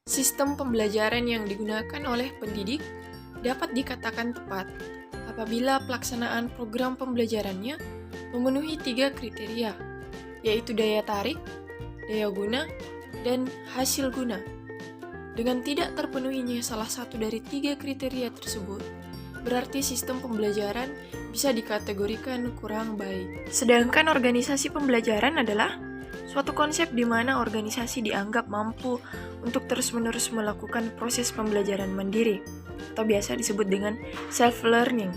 Sistem pembelajaran yang digunakan oleh pendidik dapat dikatakan tepat apabila pelaksanaan program pembelajarannya memenuhi 3 kriteria, yaitu daya tarik, daya guna, dan hasil guna. Dengan tidak terpenuhinya salah satu dari 3 kriteria tersebut, berarti sistem pembelajaran bisa dikategorikan kurang baik. Sedangkan organisasi pembelajaran adalah suatu konsep di mana organisasi dianggap mampu untuk terus-menerus melakukan proses pembelajaran mandiri, atau biasa disebut dengan self-learning,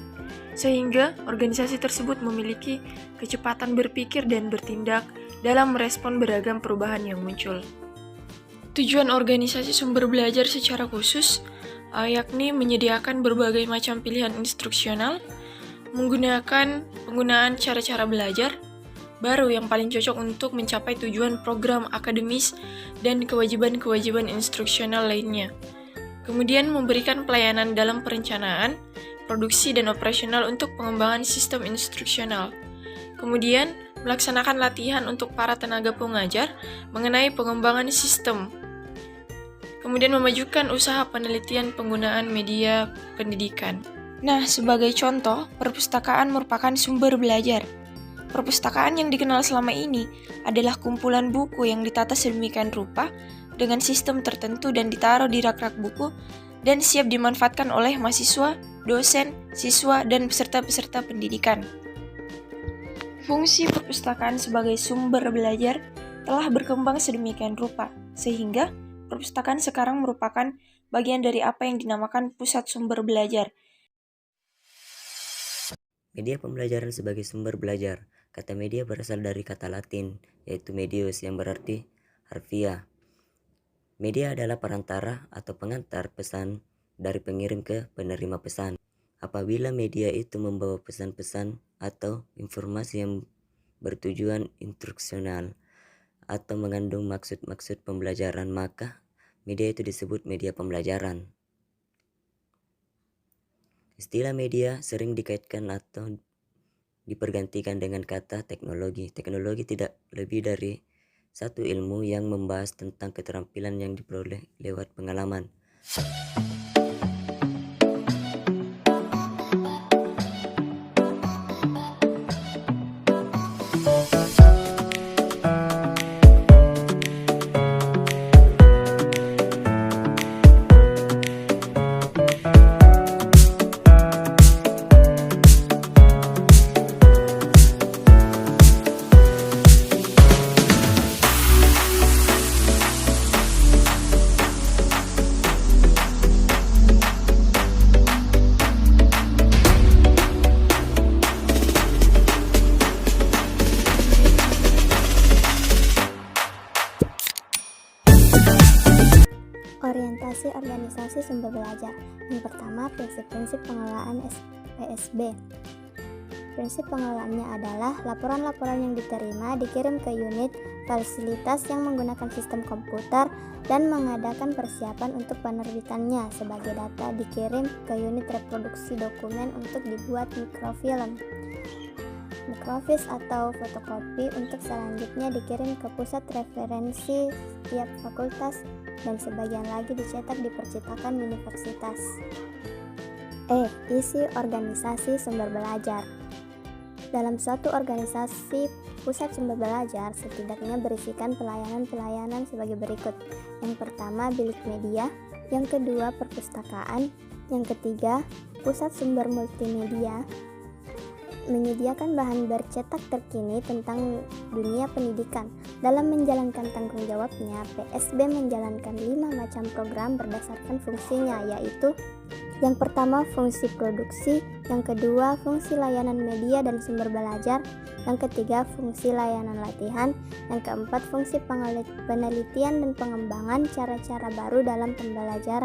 sehingga organisasi tersebut memiliki kecepatan berpikir dan bertindak dalam merespon beragam perubahan yang muncul. Tujuan organisasi sumber belajar secara khusus yakni menyediakan berbagai macam pilihan instruksional, penggunaan cara-cara belajar baru yang paling cocok untuk mencapai tujuan program akademis dan kewajiban-kewajiban instruksional lainnya. Kemudian memberikan pelayanan dalam perencanaan, produksi, dan operasional untuk pengembangan sistem instruksional. Kemudian melaksanakan latihan untuk para tenaga pengajar mengenai pengembangan sistem. Kemudian memajukan usaha penelitian penggunaan media pendidikan. Nah, sebagai contoh, perpustakaan merupakan sumber belajar. Perpustakaan yang dikenal selama ini adalah kumpulan buku yang ditata sedemikian rupa dengan sistem tertentu dan ditaruh di rak-rak buku dan siap dimanfaatkan oleh mahasiswa, dosen, siswa, dan peserta-peserta pendidikan. Fungsi perpustakaan sebagai sumber belajar telah berkembang sedemikian rupa, sehingga perpustakaan sekarang merupakan bagian dari apa yang dinamakan pusat sumber belajar. Media pembelajaran sebagai sumber belajar. Kata media berasal dari kata Latin, yaitu medius, yang berarti harfiah. Media adalah perantara atau pengantar pesan dari pengirim ke penerima pesan. Apabila media itu membawa pesan-pesan atau informasi yang bertujuan instruksional atau mengandung maksud-maksud pembelajaran, maka media itu disebut media pembelajaran. Istilah media sering dikaitkan atau dipergantikan dengan kata teknologi. Teknologi tidak lebih dari satu ilmu yang membahas tentang keterampilan yang diperoleh lewat pengalaman. Orientasi organisasi sumber belajar. Yang pertama, prinsip-prinsip pengelolaan PSB. Prinsip pengelolaannya adalah laporan-laporan yang diterima dikirim ke unit fasilitas yang menggunakan sistem komputer dan mengadakan persiapan untuk penerbitannya. Sebagai data dikirim ke unit reproduksi dokumen untuk dibuat mikrofilm, mikrofis atau fotokopi, untuk selanjutnya dikirim ke pusat referensi setiap fakultas dan sebagian lagi dicetak di percetakan universitas. Isi organisasi sumber belajar. Dalam suatu organisasi pusat sumber belajar setidaknya berisikan pelayanan-pelayanan sebagai berikut. Yang pertama, bilik media. Yang kedua, perpustakaan. Yang ketiga, pusat sumber multimedia, menyediakan bahan bercetak terkini tentang dunia pendidikan. Dalam menjalankan tanggung jawabnya, PSB menjalankan 5 macam program berdasarkan fungsinya, yaitu yang pertama, fungsi produksi. Yang kedua, fungsi layanan media dan sumber belajar. Yang ketiga, fungsi layanan latihan. Yang keempat, fungsi penelitian dan pengembangan cara-cara baru dalam pembelajaran.